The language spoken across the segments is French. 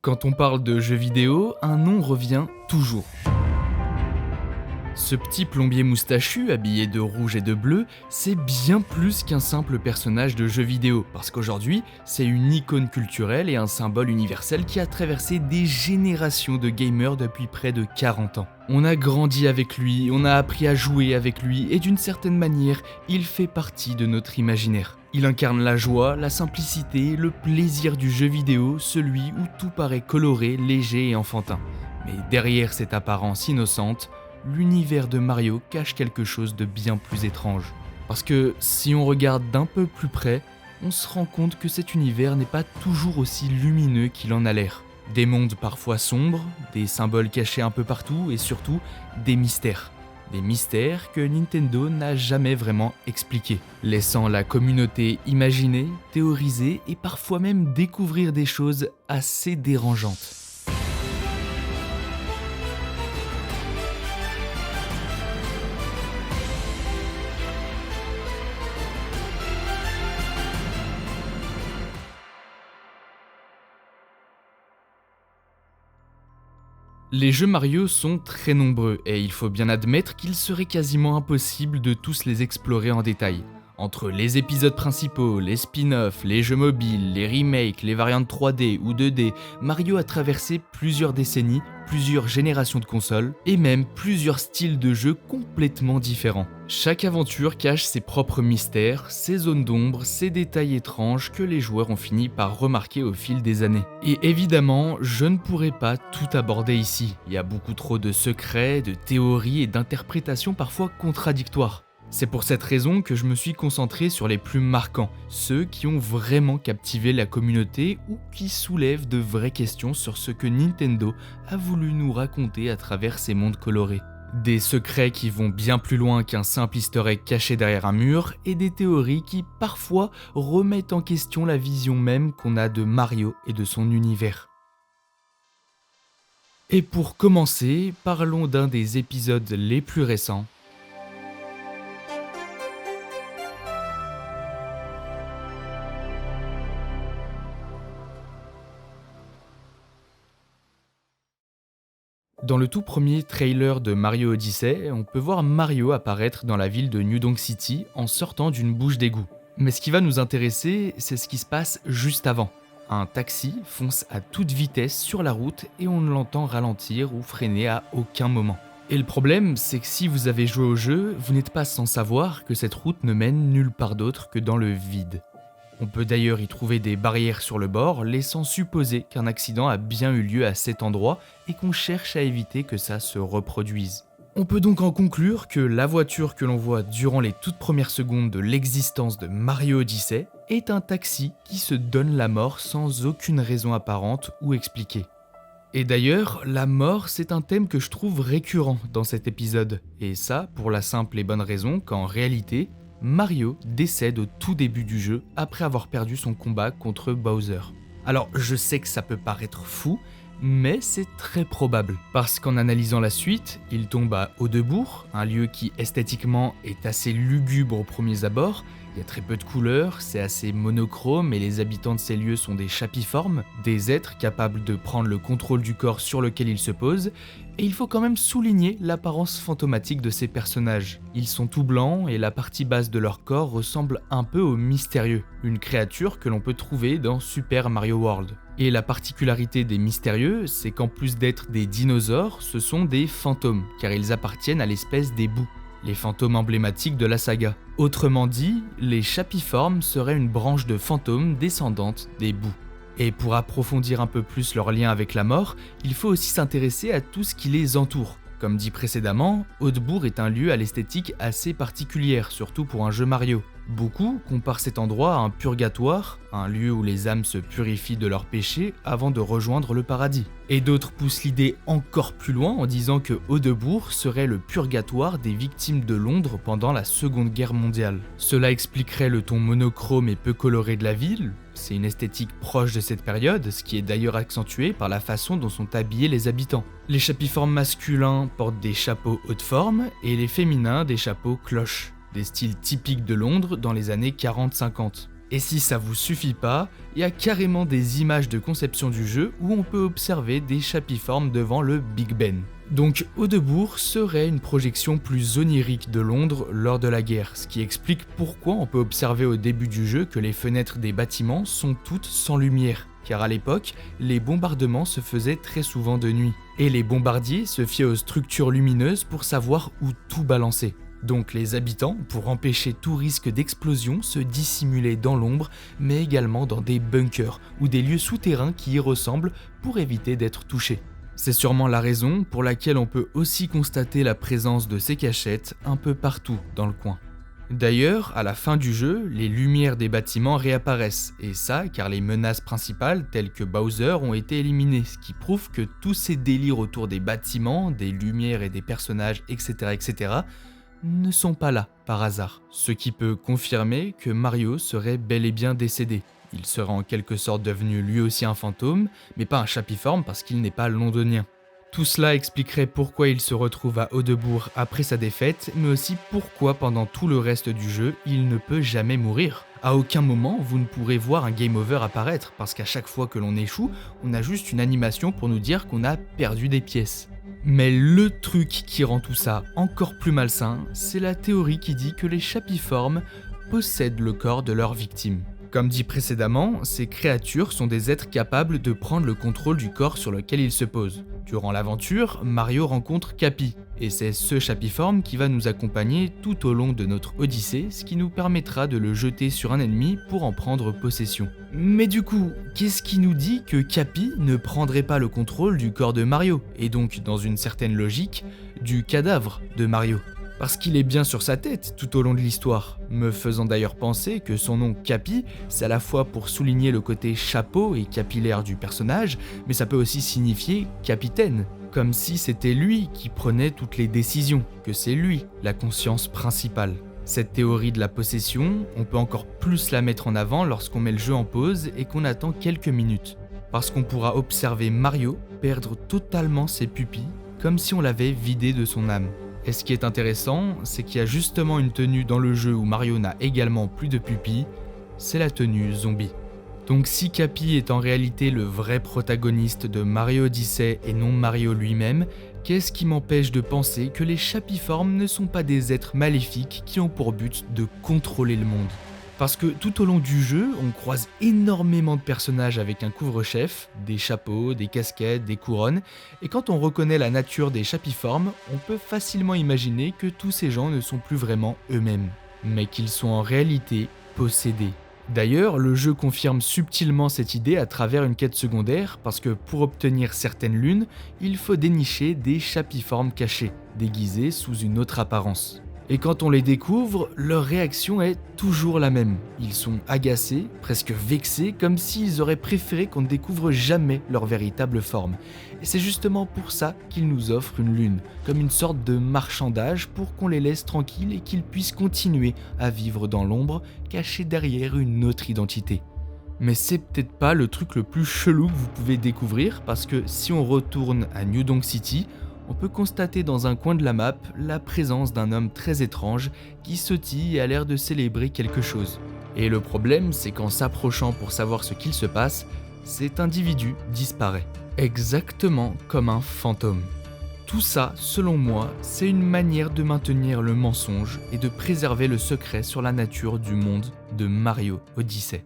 Quand on parle de jeux vidéo, un nom revient toujours. Ce petit plombier moustachu, habillé de rouge et de bleu, c'est bien plus qu'un simple personnage de jeu vidéo, parce qu'aujourd'hui, c'est une icône culturelle et un symbole universel qui a traversé des générations de gamers depuis près de 40 ans. On a grandi avec lui, on a appris à jouer avec lui, et d'une certaine manière, il fait partie de notre imaginaire. Il incarne la joie, la simplicité, le plaisir du jeu vidéo, celui où tout paraît coloré, léger et enfantin. Mais derrière cette apparence innocente, l'univers de Mario cache quelque chose de bien plus étrange. Parce que si on regarde d'un peu plus près, on se rend compte que cet univers n'est pas toujours aussi lumineux qu'il en a l'air. Des mondes parfois sombres, des symboles cachés un peu partout et surtout des mystères. Des mystères que Nintendo n'a jamais vraiment expliqués, laissant la communauté imaginer, théoriser et parfois même découvrir des choses assez dérangeantes. Les jeux Mario sont très nombreux et il faut bien admettre qu'il serait quasiment impossible de tous les explorer en détail. Entre les épisodes principaux, les spin-offs, les jeux mobiles, les remakes, les variantes 3D ou 2D, Mario a traversé plusieurs décennies, plusieurs générations de consoles et même plusieurs styles de jeux complètement différents. Chaque aventure cache ses propres mystères, ses zones d'ombre, ses détails étranges que les joueurs ont fini par remarquer au fil des années. Et évidemment, je ne pourrais pas tout aborder ici. Il y a beaucoup trop de secrets, de théories et d'interprétations parfois contradictoires. C'est pour cette raison que je me suis concentré sur les plus marquants, ceux qui ont vraiment captivé la communauté ou qui soulèvent de vraies questions sur ce que Nintendo a voulu nous raconter à travers ces mondes colorés. Des secrets qui vont bien plus loin qu'un simple easter egg caché derrière un mur et des théories qui parfois remettent en question la vision même qu'on a de Mario et de son univers. Et pour commencer, parlons d'un des épisodes les plus récents. Dans le tout premier trailer de Mario Odyssey, on peut voir Mario apparaître dans la ville de New Donk City en sortant d'une bouche d'égout. Mais ce qui va nous intéresser, c'est ce qui se passe juste avant. Un taxi fonce à toute vitesse sur la route et on ne l'entend ralentir ou freiner à aucun moment. Et le problème, c'est que si vous avez joué au jeu, vous n'êtes pas sans savoir que cette route ne mène nulle part d'autre que dans le vide. On peut d'ailleurs y trouver des barrières sur le bord, laissant supposer qu'un accident a bien eu lieu à cet endroit et qu'on cherche à éviter que ça se reproduise. On peut donc en conclure que la voiture que l'on voit durant les toutes premières secondes de l'existence de Mario Odyssey est un taxi qui se donne la mort sans aucune raison apparente ou expliquée. Et d'ailleurs, la mort, c'est un thème que je trouve récurrent dans cet épisode, et ça pour la simple et bonne raison qu'en réalité, Mario décède au tout début du jeu après avoir perdu son combat contre Bowser. Alors je sais que ça peut paraître fou, mais c'est très probable, parce qu'en analysant la suite, il tombe à Haut-de-Bourg, un lieu qui esthétiquement est assez lugubre aux premiers abords. Il y a très peu de couleurs, c'est assez monochrome et les habitants de ces lieux sont des chapiformes, des êtres capables de prendre le contrôle du corps sur lequel ils se posent, et il faut quand même souligner l'apparence fantomatique de ces personnages. Ils sont tout blancs et la partie basse de leur corps ressemble un peu au Mystérieux, une créature que l'on peut trouver dans Super Mario World. Et la particularité des Mystérieux, c'est qu'en plus d'être des dinosaures, ce sont des fantômes, car ils appartiennent à l'espèce des boues, les fantômes emblématiques de la saga. Autrement dit, les chapiformes seraient une branche de fantômes descendante des boues. Et pour approfondir un peu plus leur lien avec la mort, il faut aussi s'intéresser à tout ce qui les entoure. Comme dit précédemment, Haut-de-Bourg est un lieu à l'esthétique assez particulière, surtout pour un jeu Mario. Beaucoup comparent cet endroit à un purgatoire, un lieu où les âmes se purifient de leurs péchés avant de rejoindre le paradis. Et d'autres poussent l'idée encore plus loin en disant que Haut-de-Bourg serait le purgatoire des victimes de Londres pendant la Seconde Guerre mondiale. Cela expliquerait le ton monochrome et peu coloré de la ville. C'est une esthétique proche de cette période, ce qui est d'ailleurs accentué par la façon dont sont habillés les habitants. Les chapiformes masculins portent des chapeaux haute forme et les féminins des chapeaux cloches, des styles typiques de Londres dans les années 40-50. Et si ça vous suffit pas, il y a carrément des images de conception du jeu où on peut observer des chapiformes devant le Big Ben. Donc Haudebourg serait une projection plus onirique de Londres lors de la guerre, ce qui explique pourquoi on peut observer au début du jeu que les fenêtres des bâtiments sont toutes sans lumière, car à l'époque, les bombardements se faisaient très souvent de nuit, et les bombardiers se fiaient aux structures lumineuses pour savoir où tout balancer. Donc les habitants, pour empêcher tout risque d'explosion, se dissimulaient dans l'ombre, mais également dans des bunkers ou des lieux souterrains qui y ressemblent pour éviter d'être touchés. C'est sûrement la raison pour laquelle on peut aussi constater la présence de ces cachettes un peu partout dans le coin. D'ailleurs, à la fin du jeu, les lumières des bâtiments réapparaissent, et ça car les menaces principales telles que Bowser ont été éliminées, ce qui prouve que tous ces délires autour des bâtiments, des lumières et des personnages, etc. ne sont pas là par hasard, ce qui peut confirmer que Mario serait bel et bien décédé. Il serait en quelque sorte devenu lui aussi un fantôme, mais pas un chapiforme parce qu'il n'est pas londonien. Tout cela expliquerait pourquoi il se retrouve à Haudebourg après sa défaite, mais aussi pourquoi pendant tout le reste du jeu, il ne peut jamais mourir. À aucun moment, vous ne pourrez voir un game over apparaître, parce qu'à chaque fois que l'on échoue, on a juste une animation pour nous dire qu'on a perdu des pièces. Mais le truc qui rend tout ça encore plus malsain, c'est la théorie qui dit que les chapiformes possèdent le corps de leurs victimes. Comme dit précédemment, ces créatures sont des êtres capables de prendre le contrôle du corps sur lequel ils se posent. Durant l'aventure, Mario rencontre Cappy, et c'est ce chapiforme qui va nous accompagner tout au long de notre odyssée, ce qui nous permettra de le jeter sur un ennemi pour en prendre possession. Mais du coup, qu'est-ce qui nous dit que Cappy ne prendrait pas le contrôle du corps de Mario, et donc, dans une certaine logique, du cadavre de Mario ? Parce qu'il est bien sur sa tête tout au long de l'histoire, me faisant d'ailleurs penser que son nom Cappy, c'est à la fois pour souligner le côté chapeau et capillaire du personnage, mais ça peut aussi signifier capitaine, comme si c'était lui qui prenait toutes les décisions, que c'est lui la conscience principale. Cette théorie de la possession, on peut encore plus la mettre en avant lorsqu'on met le jeu en pause et qu'on attend quelques minutes, parce qu'on pourra observer Mario perdre totalement ses pupilles, comme si on l'avait vidé de son âme. Et ce qui est intéressant, c'est qu'il y a justement une tenue dans le jeu où Mario n'a également plus de pupilles, c'est la tenue zombie. Donc si Cappy est en réalité le vrai protagoniste de Mario Odyssey et non Mario lui-même, qu'est-ce qui m'empêche de penser que les chapiformes ne sont pas des êtres maléfiques qui ont pour but de contrôler le monde ? Parce que tout au long du jeu, on croise énormément de personnages avec un couvre-chef, des chapeaux, des casquettes, des couronnes, et quand on reconnaît la nature des chapiformes, on peut facilement imaginer que tous ces gens ne sont plus vraiment eux-mêmes, mais qu'ils sont en réalité possédés. D'ailleurs, le jeu confirme subtilement cette idée à travers une quête secondaire, parce que pour obtenir certaines lunes, il faut dénicher des chapiformes cachés, déguisés sous une autre apparence. Et quand on les découvre, leur réaction est toujours la même. Ils sont agacés, presque vexés, comme s'ils auraient préféré qu'on ne découvre jamais leur véritable forme. Et c'est justement pour ça qu'ils nous offrent une lune, comme une sorte de marchandage pour qu'on les laisse tranquilles et qu'ils puissent continuer à vivre dans l'ombre, cachés derrière une autre identité. Mais c'est peut-être pas le truc le plus chelou que vous pouvez découvrir, parce que si on retourne à New Donk City, on peut constater dans un coin de la map la présence d'un homme très étrange qui sautille et a l'air de célébrer quelque chose. Et le problème, c'est qu'en s'approchant pour savoir ce qu'il se passe, cet individu disparaît. Exactement comme un fantôme. Tout ça, selon moi, c'est une manière de maintenir le mensonge et de préserver le secret sur la nature du monde de Mario Odyssey.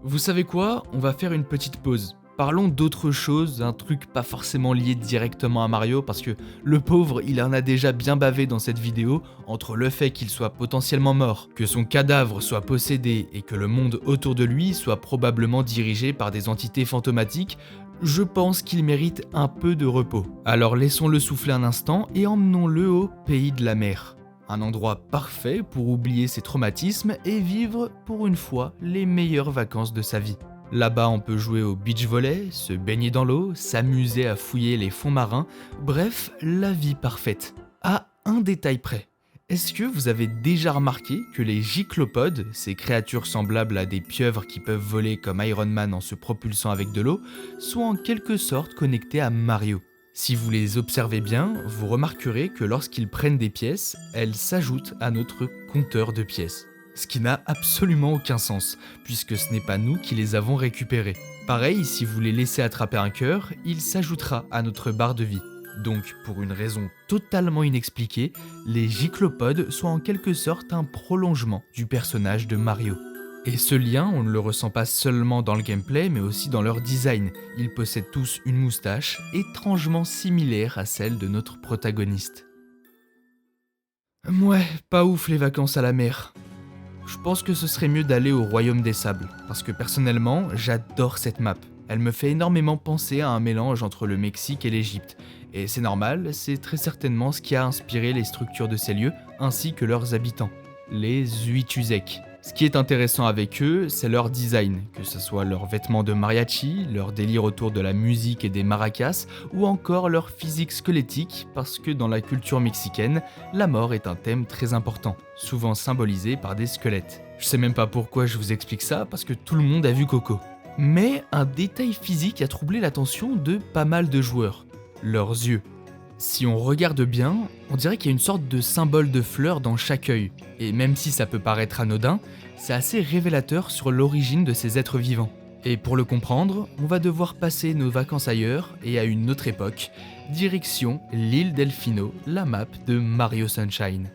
Vous savez quoi ? On va faire une petite pause. Parlons d'autre chose, un truc pas forcément lié directement à Mario, parce que le pauvre, il en a déjà bien bavé dans cette vidéo, entre le fait qu'il soit potentiellement mort, que son cadavre soit possédé et que le monde autour de lui soit probablement dirigé par des entités fantomatiques. Je pense qu'il mérite un peu de repos. Alors laissons-le souffler un instant et emmenons-le au pays de la mer. Un endroit parfait pour oublier ses traumatismes et vivre, pour une fois, les meilleures vacances de sa vie. Là-bas, on peut jouer au beach volley, se baigner dans l'eau, s'amuser à fouiller les fonds marins, bref, la vie parfaite. À un détail près. Est-ce que vous avez déjà remarqué que les gyclopodes, ces créatures semblables à des pieuvres qui peuvent voler comme Iron Man en se propulsant avec de l'eau, sont en quelque sorte connectés à Mario ? Si vous les observez bien, vous remarquerez que lorsqu'ils prennent des pièces, elles s'ajoutent à notre compteur de pièces. ce qui n'a absolument aucun sens, puisque ce n'est pas nous qui les avons récupérés. Pareil, si vous les laissez attraper un cœur, il s'ajoutera à notre barre de vie. Donc, pour une raison totalement inexpliquée, les gyclopodes sont en quelque sorte un prolongement du personnage de Mario. Et ce lien, on ne le ressent pas seulement dans le gameplay, mais aussi dans leur design. Ils possèdent tous une moustache, étrangement similaire à celle de notre protagoniste. Ouais, pas ouf les vacances à la mer. Je pense que ce serait mieux d'aller au Royaume des Sables, parce que personnellement, j'adore cette map. Elle me fait énormément penser à un mélange entre le Mexique et l'Égypte. Et c'est normal, c'est très certainement ce qui a inspiré les structures de ces lieux, ainsi que leurs habitants, les Uituzek. Ce qui est intéressant avec eux, c'est leur design, que ce soit leurs vêtements de mariachi, leur délire autour de la musique et des maracas, ou encore leur physique squelettique, parce que dans la culture mexicaine, la mort est un thème très important, souvent symbolisé par des squelettes. Je sais même pas pourquoi je vous explique ça, parce que tout le monde a vu Coco. Mais un détail physique a troublé l'attention de pas mal de joueurs, leurs yeux. Si on regarde bien, on dirait qu'il y a une sorte de symbole de fleur dans chaque œil. Et même si ça peut paraître anodin, c'est assez révélateur sur l'origine de ces êtres vivants. Et pour le comprendre, on va devoir passer nos vacances ailleurs et à une autre époque, direction l'île Delfino, la map de Mario Sunshine.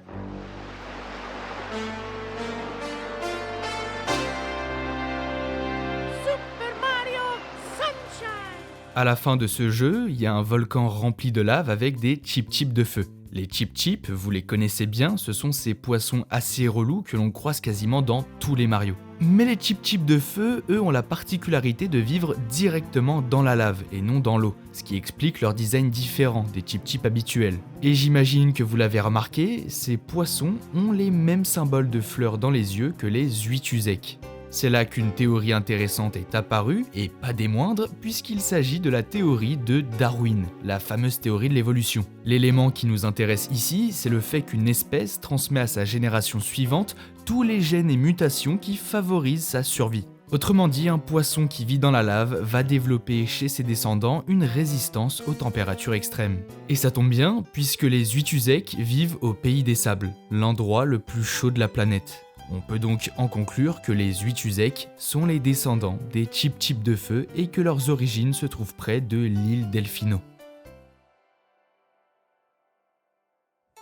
À la fin de ce jeu, il y a un volcan rempli de lave avec des chip-chips de feu. Les chip-chips, vous les connaissez bien, ce sont ces poissons assez relous que l'on croise quasiment dans tous les Mario. Mais les chip-chips de feu, eux, ont la particularité de vivre directement dans la lave et non dans l'eau, ce qui explique leur design différent des chip-chips habituels. Et j'imagine que vous l'avez remarqué, ces poissons ont les mêmes symboles de fleurs dans les yeux que les Uituzek. C'est là qu'une théorie intéressante est apparue, et pas des moindres, puisqu'il s'agit de la théorie de Darwin, la fameuse théorie de l'évolution. L'élément qui nous intéresse ici, c'est le fait qu'une espèce transmet à sa génération suivante tous les gènes et mutations qui favorisent sa survie. Autrement dit, un poisson qui vit dans la lave va développer chez ses descendants une résistance aux températures extrêmes. Et ça tombe bien, puisque les Uituzek vivent au pays des sables, l'endroit le plus chaud de la planète. On peut donc en conclure que les Uituzek sont les descendants des chip-chips de feu et que leurs origines se trouvent près de l'île Delfino.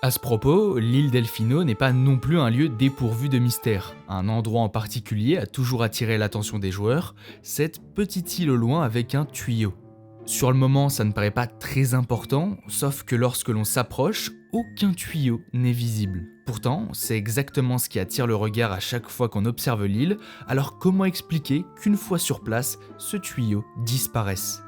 À ce propos, l'île Delfino n'est pas non plus un lieu dépourvu de mystère. Un endroit en particulier a toujours attiré l'attention des joueurs, cette petite île au loin avec un tuyau. Sur le moment, ça ne paraît pas très important, sauf que lorsque l'on s'approche, aucun tuyau n'est visible. Pourtant, c'est exactement ce qui attire le regard à chaque fois qu'on observe l'île, alors comment expliquer qu'une fois sur place, ce tuyau disparaisse ?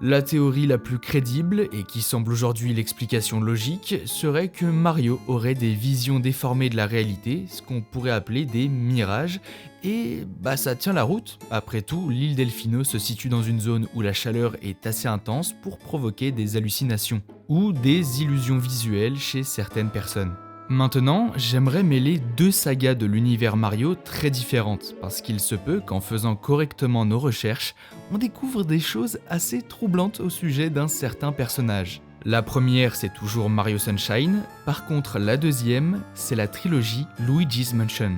La théorie la plus crédible, et qui semble aujourd'hui l'explication logique, serait que Mario aurait des visions déformées de la réalité, ce qu'on pourrait appeler des mirages, et ça tient la route. Après tout, l'île Delfino se situe dans une zone où la chaleur est assez intense pour provoquer des hallucinations, ou des illusions visuelles chez certaines personnes. Maintenant, j'aimerais mêler deux sagas de l'univers Mario très différentes, parce qu'il se peut qu'en faisant correctement nos recherches, on découvre des choses assez troublantes au sujet d'un certain personnage. La première, c'est toujours Mario Sunshine, par contre la deuxième, c'est la trilogie Luigi's Mansion.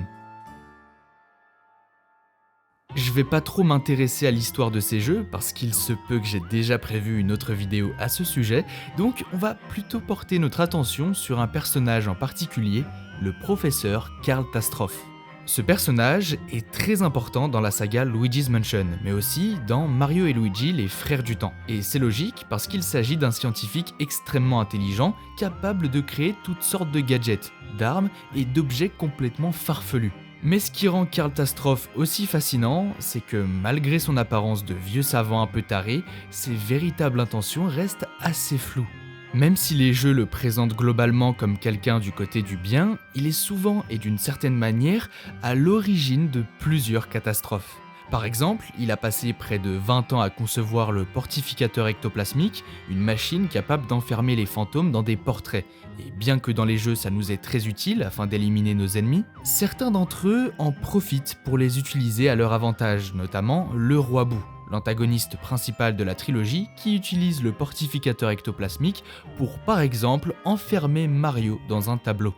Je vais pas trop m'intéresser à l'histoire de ces jeux parce qu'il se peut que j'ai déjà prévu une autre vidéo à ce sujet, donc on va plutôt porter notre attention sur un personnage en particulier, le professeur Karl Tastroff. Ce personnage est très important dans la saga Luigi's Mansion, mais aussi dans Mario et Luigi, les frères du temps. Et c'est logique parce qu'il s'agit d'un scientifique extrêmement intelligent, capable de créer toutes sortes de gadgets, d'armes et d'objets complètement farfelus. Mais ce qui rend Karl Tastroff aussi fascinant, c'est que malgré son apparence de vieux savant un peu taré, ses véritables intentions restent assez floues. Même si les jeux le présentent globalement comme quelqu'un du côté du bien, il est souvent et d'une certaine manière à l'origine de plusieurs catastrophes. Par exemple, il a passé près de 20 ans à concevoir le portificateur ectoplasmique, une machine capable d'enfermer les fantômes dans des portraits. Et bien que dans les jeux ça nous est très utile afin d'éliminer nos ennemis, certains d'entre eux en profitent pour les utiliser à leur avantage, notamment le Roi Boo, l'antagoniste principal de la trilogie qui utilise le portificateur ectoplasmique pour par exemple enfermer Mario dans un tableau.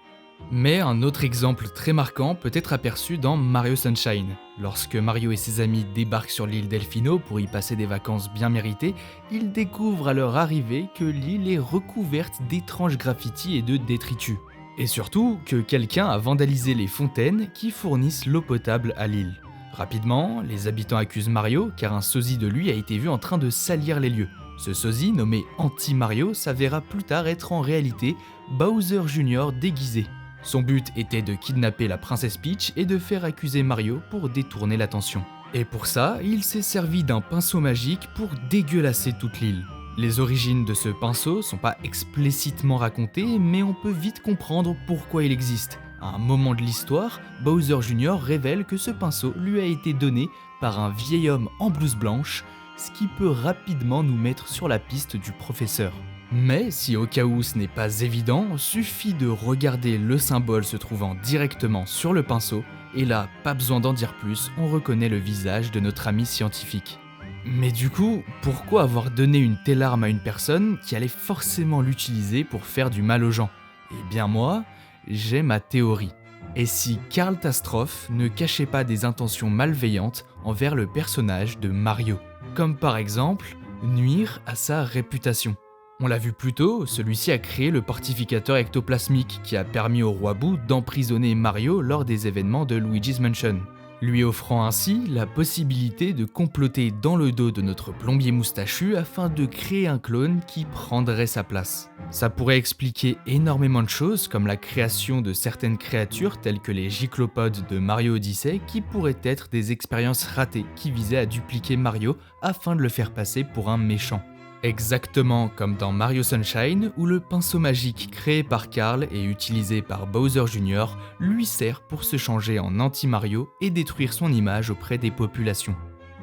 Mais un autre exemple très marquant peut être aperçu dans Mario Sunshine. Lorsque Mario et ses amis débarquent sur l'île Delfino pour y passer des vacances bien méritées, ils découvrent à leur arrivée que l'île est recouverte d'étranges graffitis et de détritus. Et surtout que quelqu'un a vandalisé les fontaines qui fournissent l'eau potable à l'île. Rapidement, les habitants accusent Mario car un sosie de lui a été vu en train de salir les lieux. Ce sosie, nommé Anti-Mario, s'avéra plus tard être en réalité Bowser Jr. déguisé. Son but était de kidnapper la princesse Peach et de faire accuser Mario pour détourner l'attention. Et pour ça, il s'est servi d'un pinceau magique pour dégueulasser toute l'île. Les origines de ce pinceau sont pas explicitement racontées, mais on peut vite comprendre pourquoi il existe. À un moment de l'histoire, Bowser Jr. révèle que ce pinceau lui a été donné par un vieil homme en blouse blanche, ce qui peut rapidement nous mettre sur la piste du professeur. Mais si au cas où ce n'est pas évident, suffit de regarder le symbole se trouvant directement sur le pinceau, et là, pas besoin d'en dire plus, on reconnaît le visage de notre ami scientifique. Mais du coup, pourquoi avoir donné une telle arme à une personne qui allait forcément l'utiliser pour faire du mal aux gens? Eh bien moi, j'ai ma théorie. Et si Karl Tastroff ne cachait pas des intentions malveillantes envers le personnage de Mario? Comme par exemple, nuire à sa réputation. On l'a vu plus tôt, celui-ci a créé le portificateur ectoplasmique qui a permis au roi Boo d'emprisonner Mario lors des événements de Luigi's Mansion, lui offrant ainsi la possibilité de comploter dans le dos de notre plombier moustachu afin de créer un clone qui prendrait sa place. Ça pourrait expliquer énormément de choses comme la création de certaines créatures telles que les giclopodes de Mario Odyssey qui pourraient être des expériences ratées qui visaient à dupliquer Mario afin de le faire passer pour un méchant. Exactement comme dans Mario Sunshine, où le pinceau magique créé par Karl et utilisé par Bowser Jr. lui sert pour se changer en anti-Mario et détruire son image auprès des populations.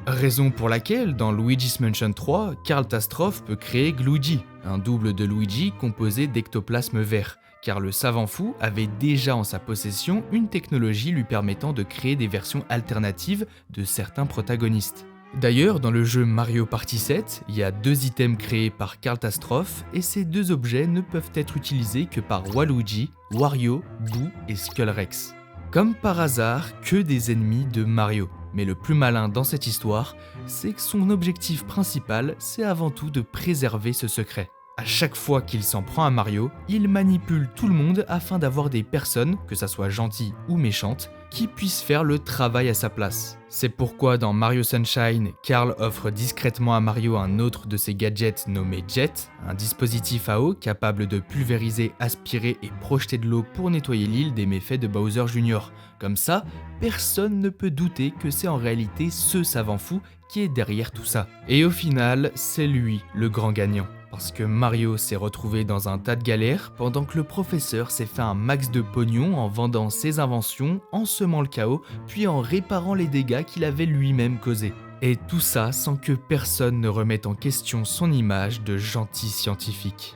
Raison pour laquelle, dans Luigi's Mansion 3, Karl Tastroff peut créer Gluigi, un double de Luigi composé d'ectoplasme vert, car le savant fou avait déjà en sa possession une technologie lui permettant de créer des versions alternatives de certains protagonistes. D'ailleurs, dans le jeu Mario Party 7, il y a 2 items créés par Karl Tastroff et ces 2 objets ne peuvent être utilisés que par Waluigi, Wario, Boo et Skullrex. Comme par hasard, que des ennemis de Mario. Mais le plus malin dans cette histoire, c'est que son objectif principal, c'est avant tout de préserver ce secret. À chaque fois qu'il s'en prend à Mario, il manipule tout le monde afin d'avoir des personnes, que ça soit gentilles ou méchantes, qui puissent faire le travail à sa place. C'est pourquoi dans Mario Sunshine, Karl offre discrètement à Mario un autre de ses gadgets nommé Jet, un dispositif à eau capable de pulvériser, aspirer et projeter de l'eau pour nettoyer l'île des méfaits de Bowser Jr. Comme ça, personne ne peut douter que c'est en réalité ce savant fou qui est derrière tout ça. Et au final, c'est lui le grand gagnant. Parce que Mario s'est retrouvé dans un tas de galères pendant que le professeur s'est fait un max de pognon en vendant ses inventions, en semant le chaos, puis en réparant les dégâts qu'il avait lui-même causés. Et tout ça sans que personne ne remette en question son image de gentil scientifique.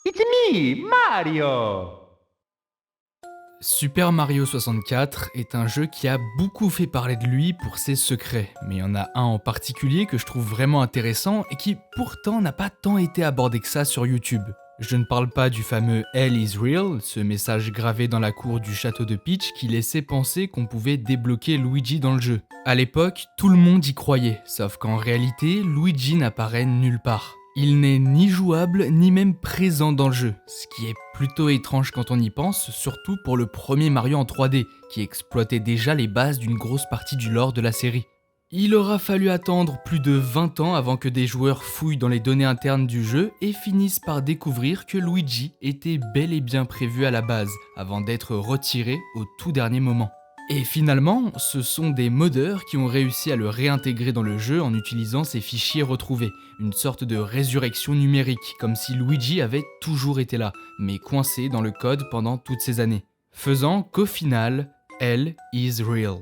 It's me, Mario! Super Mario 64 est un jeu qui a beaucoup fait parler de lui pour ses secrets, mais il y en a un en particulier que je trouve vraiment intéressant et qui pourtant n'a pas tant été abordé que ça sur YouTube. Je ne parle pas du fameux Hell is real, ce message gravé dans la cour du château de Peach qui laissait penser qu'on pouvait débloquer Luigi dans le jeu. À l'époque, tout le monde y croyait, sauf qu'en réalité, Luigi n'apparaît nulle part. Il n'est ni jouable ni même présent dans le jeu, ce qui est plutôt étrange quand on y pense, surtout pour le premier Mario en 3D, qui exploitait déjà les bases d'une grosse partie du lore de la série. Il aura fallu attendre plus de 20 ans avant que des joueurs fouillent dans les données internes du jeu et finissent par découvrir que Luigi était bel et bien prévu à la base, avant d'être retiré au tout dernier moment. Et finalement, ce sont des modeurs qui ont réussi à le réintégrer dans le jeu en utilisant ces fichiers retrouvés, une sorte de résurrection numérique, comme si Luigi avait toujours été là, mais coincé dans le code pendant toutes ces années, faisant qu'au final, Hell is real.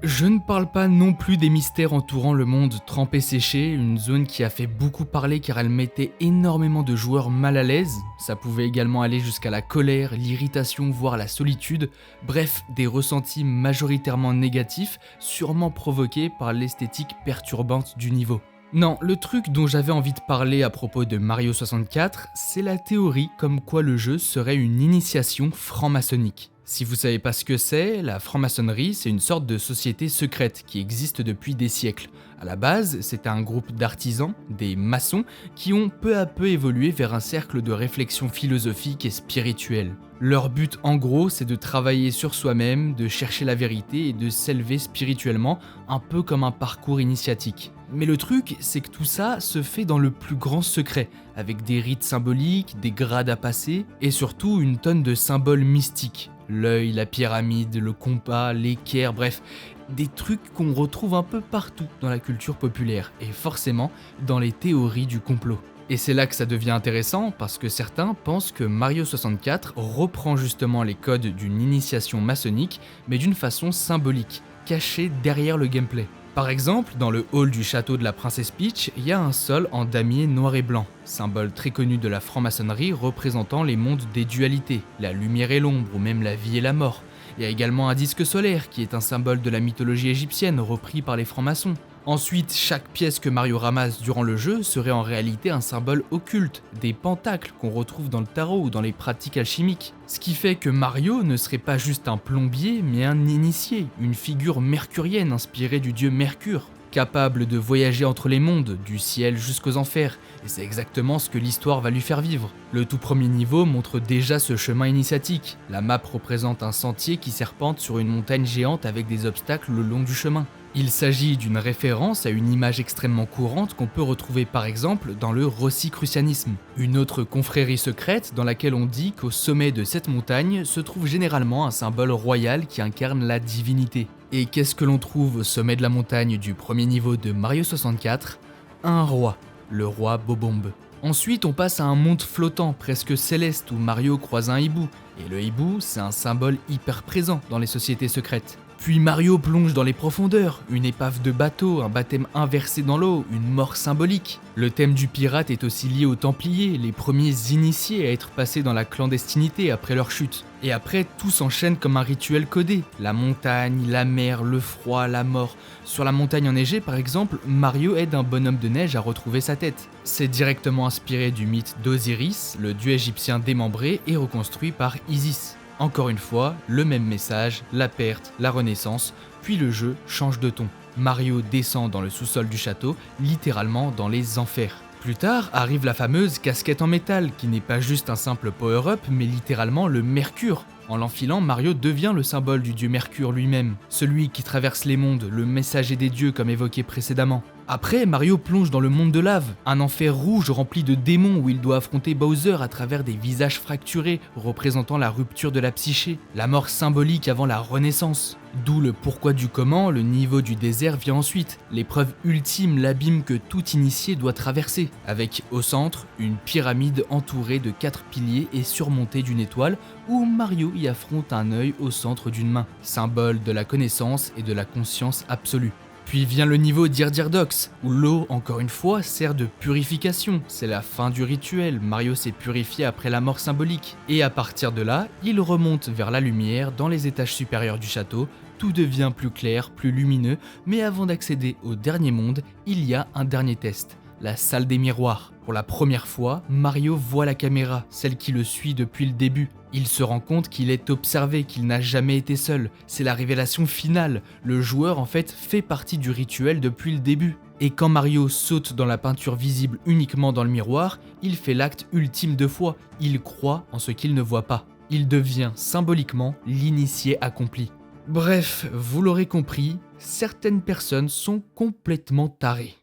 Je ne parle pas non plus des mystères entourant le monde trempé-séché, une zone qui a fait beaucoup parler car elle mettait énormément de joueurs mal à l'aise. Ça pouvait également aller jusqu'à la colère, l'irritation, voire la solitude. Bref, des ressentis majoritairement négatifs, sûrement provoqués par l'esthétique perturbante du niveau. Non, le truc dont j'avais envie de parler à propos de Mario 64, c'est la théorie comme quoi le jeu serait une initiation franc-maçonnique. Si vous savez pas ce que c'est, la franc-maçonnerie, c'est une sorte de société secrète qui existe depuis des siècles. À la base, c'était un groupe d'artisans, des maçons, qui ont peu à peu évolué vers un cercle de réflexion philosophique et spirituelle. Leur but en gros, c'est de travailler sur soi-même, de chercher la vérité et de s'élever spirituellement, un peu comme un parcours initiatique. Mais le truc, c'est que tout ça se fait dans le plus grand secret, avec des rites symboliques, des grades à passer, et surtout une tonne de symboles mystiques. L'œil, la pyramide, le compas, l'équerre, bref, des trucs qu'on retrouve un peu partout dans la culture populaire, et forcément dans les théories du complot. Et c'est là que ça devient intéressant, parce que certains pensent que Mario 64 reprend justement les codes d'une initiation maçonnique, mais d'une façon symbolique, cachée derrière le gameplay. Par exemple, dans le hall du château de la princesse Peach, il y a un sol en damier noir et blanc, symbole très connu de la franc-maçonnerie représentant les mondes des dualités, la lumière et l'ombre ou même la vie et la mort. Il y a également un disque solaire qui est un symbole de la mythologie égyptienne repris par les francs-maçons. Ensuite, chaque pièce que Mario ramasse durant le jeu serait en réalité un symbole occulte, des pentacles qu'on retrouve dans le tarot ou dans les pratiques alchimiques. Ce qui fait que Mario ne serait pas juste un plombier, mais un initié, une figure mercurienne inspirée du dieu Mercure, capable de voyager entre les mondes, du ciel jusqu'aux enfers, et c'est exactement ce que l'histoire va lui faire vivre. Le tout premier niveau montre déjà ce chemin initiatique. La map représente un sentier qui serpente sur une montagne géante avec des obstacles le long du chemin. Il s'agit d'une référence à une image extrêmement courante qu'on peut retrouver par exemple dans le Rosicrucianisme, une autre confrérie secrète dans laquelle on dit qu'au sommet de cette montagne se trouve généralement un symbole royal qui incarne la divinité. Et qu'est-ce que l'on trouve au sommet de la montagne du premier niveau de Mario 64 ? Un roi, le roi Bobombe. Ensuite, on passe à un monde flottant, presque céleste, où Mario croise un hibou, et le hibou, c'est un symbole hyper présent dans les sociétés secrètes. Puis Mario plonge dans les profondeurs, une épave de bateau, un baptême inversé dans l'eau, une mort symbolique. Le thème du pirate est aussi lié aux Templiers, les premiers initiés à être passés dans la clandestinité après leur chute. Et après, tout s'enchaîne comme un rituel codé. La montagne, la mer, le froid, la mort. Sur la montagne enneigée par exemple, Mario aide un bonhomme de neige à retrouver sa tête. C'est directement inspiré du mythe d'Osiris, le dieu égyptien démembré et reconstruit par Isis. Encore une fois, le même message, la perte, la renaissance, puis le jeu change de ton. Mario descend dans le sous-sol du château, littéralement dans les enfers. Plus tard arrive la fameuse casquette en métal, qui n'est pas juste un simple power-up, mais littéralement le mercure. En l'enfilant, Mario devient le symbole du dieu Mercure lui-même, celui qui traverse les mondes, le messager des dieux comme évoqué précédemment. Après, Mario plonge dans le monde de lave, un enfer rouge rempli de démons où il doit affronter Bowser à travers des visages fracturés représentant la rupture de la psyché, la mort symbolique avant la renaissance. D'où le pourquoi du comment, le niveau du désert vient ensuite, l'épreuve ultime, l'abîme que tout initié doit traverser, avec au centre une pyramide entourée de 4 piliers et surmontée d'une étoile où Mario y affronte un œil au centre d'une main, symbole de la connaissance et de la conscience absolue. Puis vient le niveau Dirdirdox, où l'eau, encore une fois, sert de purification. C'est la fin du rituel, Mario s'est purifié après la mort symbolique. Et à partir de là, il remonte vers la lumière dans les étages supérieurs du château, tout devient plus clair, plus lumineux, mais avant d'accéder au dernier monde, il y a un dernier test, la salle des miroirs. Pour la première fois, Mario voit la caméra, celle qui le suit depuis le début. Il se rend compte qu'il est observé, qu'il n'a jamais été seul. C'est la révélation finale. Le joueur en fait fait partie du rituel depuis le début. Et quand Mario saute dans la peinture visible uniquement dans le miroir, il fait l'acte ultime de foi. Il croit en ce qu'il ne voit pas. Il devient symboliquement l'initié accompli. Bref, vous l'aurez compris, certaines personnes sont complètement tarées.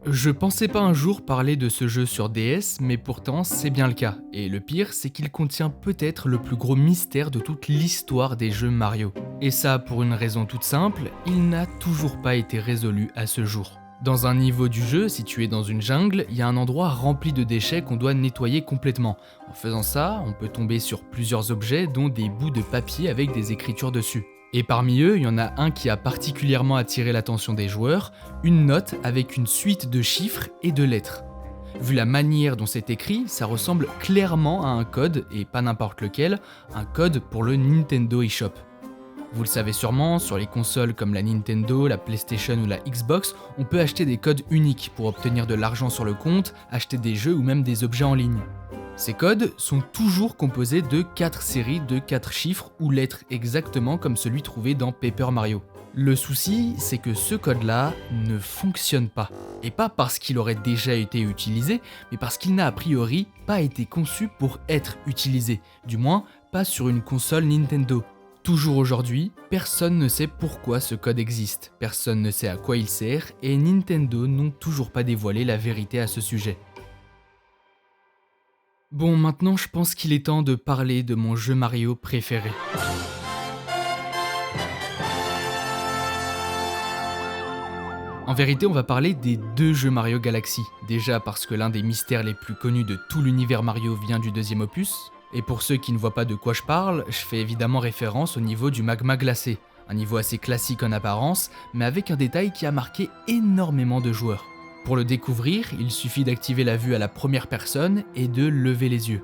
Je pensais pas un jour parler de ce jeu sur DS, mais pourtant c'est bien le cas. Et le pire, c'est qu'il contient peut-être le plus gros mystère de toute l'histoire des jeux Mario. Et ça pour une raison toute simple, il n'a toujours pas été résolu à ce jour. Dans un niveau du jeu, situé dans une jungle, il y a un endroit rempli de déchets qu'on doit nettoyer complètement. En faisant ça, on peut tomber sur plusieurs objets, dont des bouts de papier avec des écritures dessus. Et parmi eux, il y en a un qui a particulièrement attiré l'attention des joueurs, une note avec une suite de chiffres et de lettres. Vu la manière dont c'est écrit, ça ressemble clairement à un code, et pas n'importe lequel, un code pour le Nintendo eShop. Vous le savez sûrement, sur les consoles comme la Nintendo, la PlayStation ou la Xbox, on peut acheter des codes uniques pour obtenir de l'argent sur le compte, acheter des jeux ou même des objets en ligne. Ces codes sont toujours composés de 4 séries de 4 chiffres ou lettres, exactement comme celui trouvé dans Paper Mario. Le souci, c'est que ce code-là ne fonctionne pas. Et pas parce qu'il aurait déjà été utilisé, mais parce qu'il n'a a priori pas été conçu pour être utilisé. Du moins, pas sur une console Nintendo. Toujours aujourd'hui, personne ne sait pourquoi ce code existe, personne ne sait à quoi il sert, et Nintendo n'ont toujours pas dévoilé la vérité à ce sujet. Bon, maintenant je pense qu'il est temps de parler de mon jeu Mario préféré. En vérité, on va parler des 2 jeux Mario Galaxy. Déjà parce que l'un des mystères les plus connus de tout l'univers Mario vient du 2e opus. Et pour ceux qui ne voient pas de quoi je parle, je fais évidemment référence au niveau du magma glacé. Un niveau assez classique en apparence, mais avec un détail qui a marqué énormément de joueurs. Pour le découvrir, il suffit d'activer la vue à la première personne et de lever les yeux.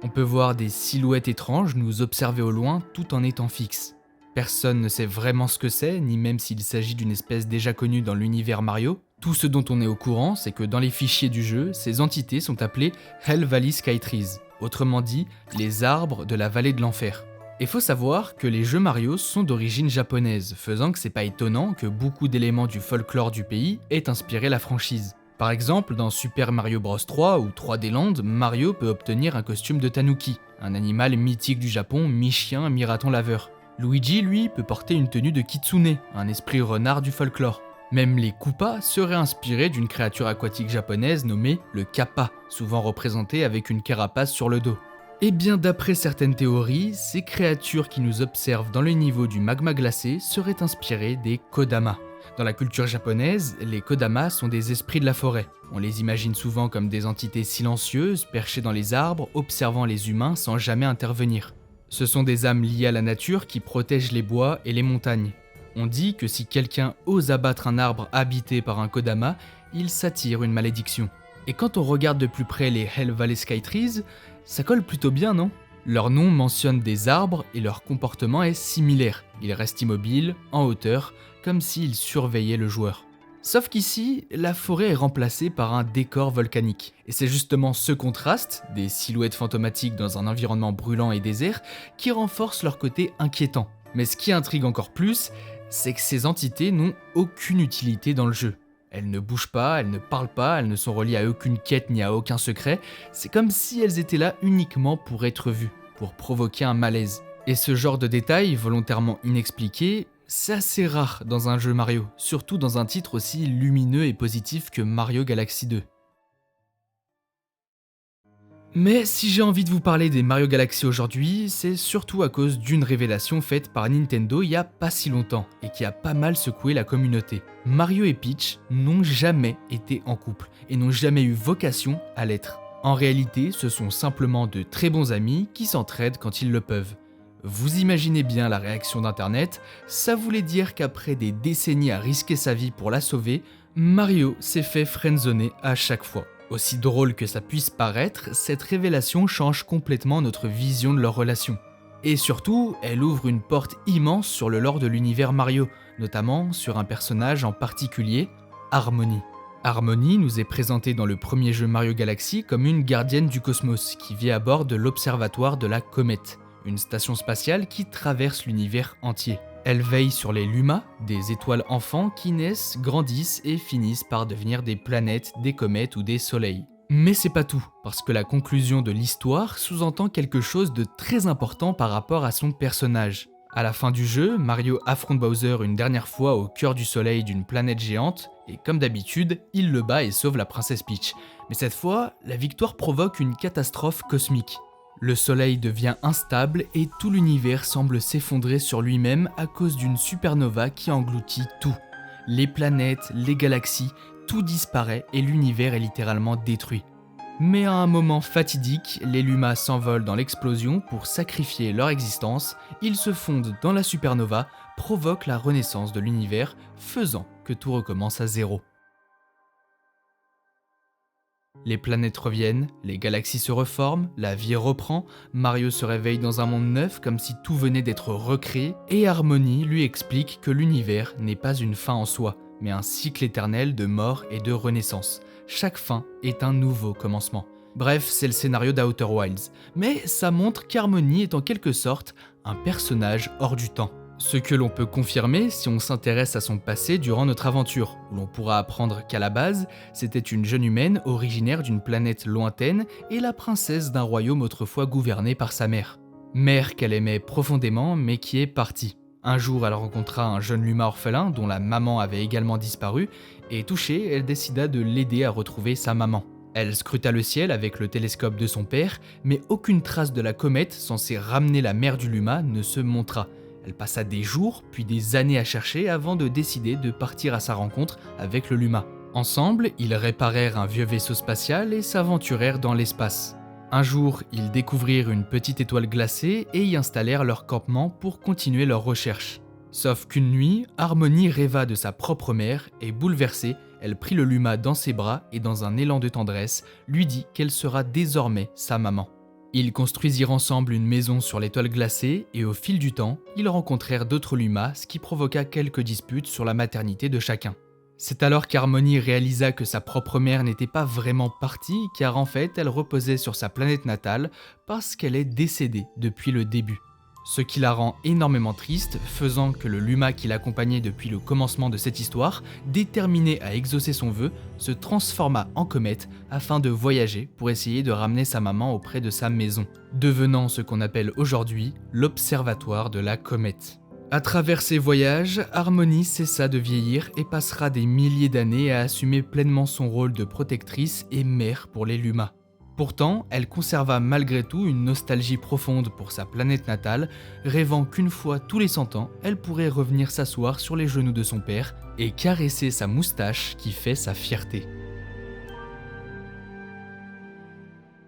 On peut voir des silhouettes étranges nous observer au loin tout en étant fixe. Personne ne sait vraiment ce que c'est, ni même s'il s'agit d'une espèce déjà connue dans l'univers Mario. Tout ce dont on est au courant, c'est que dans les fichiers du jeu, ces entités sont appelées Hell Valley Skytrees, autrement dit, les arbres de la vallée de l'enfer. Et faut savoir que les jeux Mario sont d'origine japonaise, faisant que c'est pas étonnant que beaucoup d'éléments du folklore du pays aient inspiré la franchise. Par exemple, dans Super Mario Bros 3 ou 3D Land, Mario peut obtenir un costume de tanuki, un animal mythique du Japon, mi-chien, mi-raton laveur. Luigi, lui, peut porter une tenue de kitsune, un esprit renard du folklore. Même les Koopas seraient inspirés d'une créature aquatique japonaise nommée le Kappa, souvent représentée avec une carapace sur le dos. Et bien d'après certaines théories, ces créatures qui nous observent dans le niveau du magma glacé seraient inspirées des Kodama. Dans la culture japonaise, les Kodama sont des esprits de la forêt. On les imagine souvent comme des entités silencieuses, perchées dans les arbres, observant les humains sans jamais intervenir. Ce sont des âmes liées à la nature qui protègent les bois et les montagnes. On dit que si quelqu'un ose abattre un arbre habité par un Kodama, il s'attire une malédiction. Et quand on regarde de plus près les Hell Valley Skytrees, ça colle plutôt bien, non ? Leur nom mentionne des arbres et leur comportement est similaire. Ils restent immobiles, en hauteur, comme s'ils surveillaient le joueur. Sauf qu'ici, la forêt est remplacée par un décor volcanique. Et c'est justement ce contraste, des silhouettes fantomatiques dans un environnement brûlant et désert, qui renforce leur côté inquiétant. Mais ce qui intrigue encore plus, c'est que ces entités n'ont aucune utilité dans le jeu. Elles ne bougent pas, elles ne parlent pas, elles ne sont reliées à aucune quête ni à aucun secret. C'est comme si elles étaient là uniquement pour être vues, pour provoquer un malaise. Et ce genre de détails, volontairement inexpliqués, c'est assez rare dans un jeu Mario, surtout dans un titre aussi lumineux et positif que Mario Galaxy 2. Mais si j'ai envie de vous parler des Mario Galaxy aujourd'hui, c'est surtout à cause d'une révélation faite par Nintendo il y a pas si longtemps, et qui a pas mal secoué la communauté. Mario et Peach n'ont jamais été en couple, et n'ont jamais eu vocation à l'être. En réalité, ce sont simplement de très bons amis qui s'entraident quand ils le peuvent. Vous imaginez bien la réaction d'internet, ça voulait dire qu'après des décennies à risquer sa vie pour la sauver, Mario s'est fait friendzoner à chaque fois. Aussi drôle que ça puisse paraître, cette révélation change complètement notre vision de leur relation. Et surtout, elle ouvre une porte immense sur le lore de l'univers Mario, notamment sur un personnage en particulier, Harmony. Harmony nous est présentée dans le premier jeu Mario Galaxy comme une gardienne du cosmos qui vit à bord de l'observatoire de la comète, une station spatiale qui traverse l'univers entier. Elle veille sur les Luma, des étoiles enfants qui naissent, grandissent et finissent par devenir des planètes, des comètes ou des soleils. Mais c'est pas tout, parce que la conclusion de l'histoire sous-entend quelque chose de très important par rapport à son personnage. À la fin du jeu, Mario affronte Bowser une dernière fois au cœur du soleil d'une planète géante, et comme d'habitude, il le bat et sauve la princesse Peach. Mais cette fois, la victoire provoque une catastrophe cosmique. Le soleil devient instable et tout l'univers semble s'effondrer sur lui-même à cause d'une supernova qui engloutit tout. Les planètes, les galaxies, tout disparaît et l'univers est littéralement détruit. Mais à un moment fatidique, les Luma s'envolent dans l'explosion pour sacrifier leur existence, ils se fondent dans la supernova, provoquent la renaissance de l'univers, faisant que tout recommence à zéro. Les planètes reviennent, les galaxies se reforment, la vie reprend, Mario se réveille dans un monde neuf comme si tout venait d'être recréé, et Harmony lui explique que l'univers n'est pas une fin en soi, mais un cycle éternel de mort et de renaissance. Chaque fin est un nouveau commencement. Bref, c'est le scénario d'Outer Wilds, mais ça montre qu'Harmony est en quelque sorte un personnage hors du temps. Ce que l'on peut confirmer si on s'intéresse à son passé durant notre aventure, où l'on pourra apprendre qu'à la base, c'était une jeune humaine originaire d'une planète lointaine et la princesse d'un royaume autrefois gouverné par sa mère. Mère qu'elle aimait profondément mais qui est partie. Un jour, elle rencontra un jeune Luma orphelin dont la maman avait également disparu, et touchée, elle décida de l'aider à retrouver sa maman. Elle scruta le ciel avec le télescope de son père, mais aucune trace de la comète censée ramener la mère du Luma ne se montra. Elle passa des jours, puis des années à chercher avant de décider de partir à sa rencontre avec le Luma. Ensemble, ils réparèrent un vieux vaisseau spatial et s'aventurèrent dans l'espace. Un jour, ils découvrirent une petite étoile glacée et y installèrent leur campement pour continuer leurs recherches. Sauf qu'une nuit, Harmony rêva de sa propre mère et bouleversée, elle prit le Luma dans ses bras et dans un élan de tendresse, lui dit qu'elle sera désormais sa maman. Ils construisirent ensemble une maison sur l'étoile glacée et au fil du temps, ils rencontrèrent d'autres Lumas, ce qui provoqua quelques disputes sur la maternité de chacun. C'est alors qu'Harmony réalisa que sa propre mère n'était pas vraiment partie, car en fait elle reposait sur sa planète natale parce qu'elle est décédée depuis le début. Ce qui la rend énormément triste, faisant que le Luma qui l'accompagnait depuis le commencement de cette histoire, déterminé à exaucer son vœu, se transforma en comète afin de voyager pour essayer de ramener sa maman auprès de sa maison, devenant ce qu'on appelle aujourd'hui l'observatoire de la comète. À travers ces voyages, Harmony cessa de vieillir et passera des milliers d'années à assumer pleinement son rôle de protectrice et mère pour les Lumas. Pourtant, elle conserva malgré tout une nostalgie profonde pour sa planète natale, rêvant qu'une fois tous les 100 ans, elle pourrait revenir s'asseoir sur les genoux de son père et caresser sa moustache qui fait sa fierté.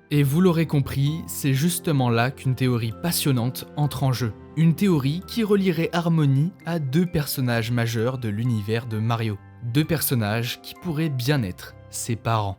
Et vous l'aurez compris, c'est justement là qu'une théorie passionnante entre en jeu. Une théorie qui relierait Harmony à deux personnages majeurs de l'univers de Mario. Deux personnages qui pourraient bien être ses parents.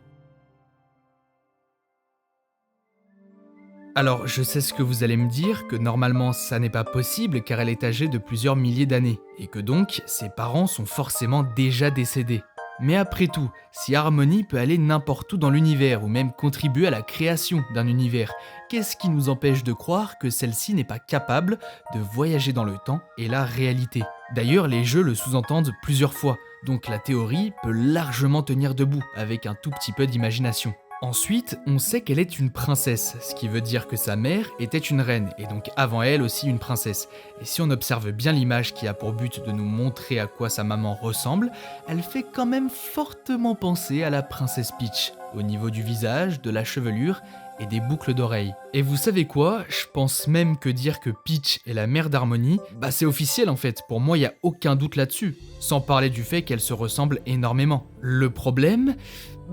Alors, je sais ce que vous allez me dire, que normalement ça n'est pas possible car elle est âgée de plusieurs milliers d'années, et que donc ses parents sont forcément déjà décédés. Mais après tout, si Harmony peut aller n'importe où dans l'univers ou même contribuer à la création d'un univers, qu'est-ce qui nous empêche de croire que celle-ci n'est pas capable de voyager dans le temps et la réalité ? D'ailleurs, les jeux le sous-entendent plusieurs fois, donc la théorie peut largement tenir debout avec un tout petit peu d'imagination. Ensuite, on sait qu'elle est une princesse, ce qui veut dire que sa mère était une reine, et donc avant elle aussi une princesse. Et si on observe bien l'image qui a pour but de nous montrer à quoi sa maman ressemble, elle fait quand même fortement penser à la princesse Peach, au niveau du visage, de la chevelure et des boucles d'oreilles. Et vous savez quoi ? Je pense même que dire que Peach est la mère d'Harmony, c'est officiel en fait, pour moi il n'y a aucun doute là-dessus. Sans parler du fait qu'elle se ressemble énormément. Le problème ?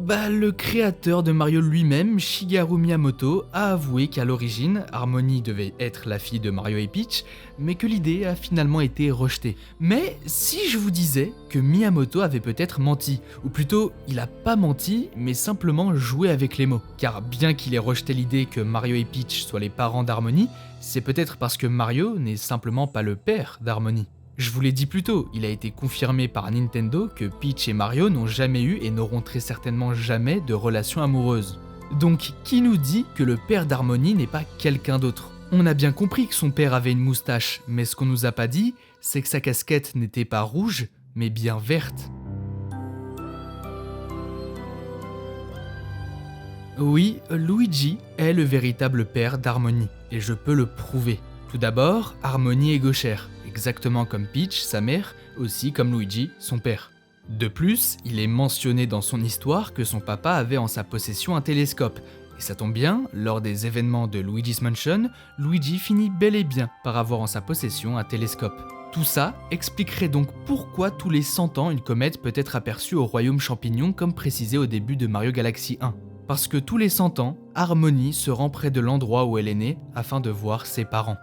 Le créateur de Mario lui-même, Shigeru Miyamoto, a avoué qu'à l'origine, Harmony devait être la fille de Mario et Peach, mais que l'idée a finalement été rejetée. Mais si je vous disais que Miyamoto avait peut-être menti, ou plutôt, il a pas menti, mais simplement joué avec les mots. Car bien qu'il ait rejeté l'idée que Mario et Peach soient les parents d'Harmony, c'est peut-être parce que Mario n'est simplement pas le père d'Harmony. Je vous l'ai dit plus tôt, il a été confirmé par Nintendo que Peach et Mario n'ont jamais eu et n'auront très certainement jamais de relation amoureuse. Donc qui nous dit que le père d'Harmony n'est pas quelqu'un d'autre ? On a bien compris que son père avait une moustache, mais ce qu'on nous a pas dit, c'est que sa casquette n'était pas rouge, mais bien verte. Oui, Luigi est le véritable père d'Harmony, et je peux le prouver. Tout d'abord, Harmony est gauchère, exactement comme Peach, sa mère, aussi comme Luigi, son père. De plus, il est mentionné dans son histoire que son papa avait en sa possession un télescope, et ça tombe bien, lors des événements de Luigi's Mansion, Luigi finit bel et bien par avoir en sa possession un télescope. Tout ça expliquerait donc pourquoi tous les 100 ans une comète peut être aperçue au royaume champignon comme précisé au début de Mario Galaxy 1. Parce que tous les 100 ans, Harmony se rend près de l'endroit où elle est née afin de voir ses parents.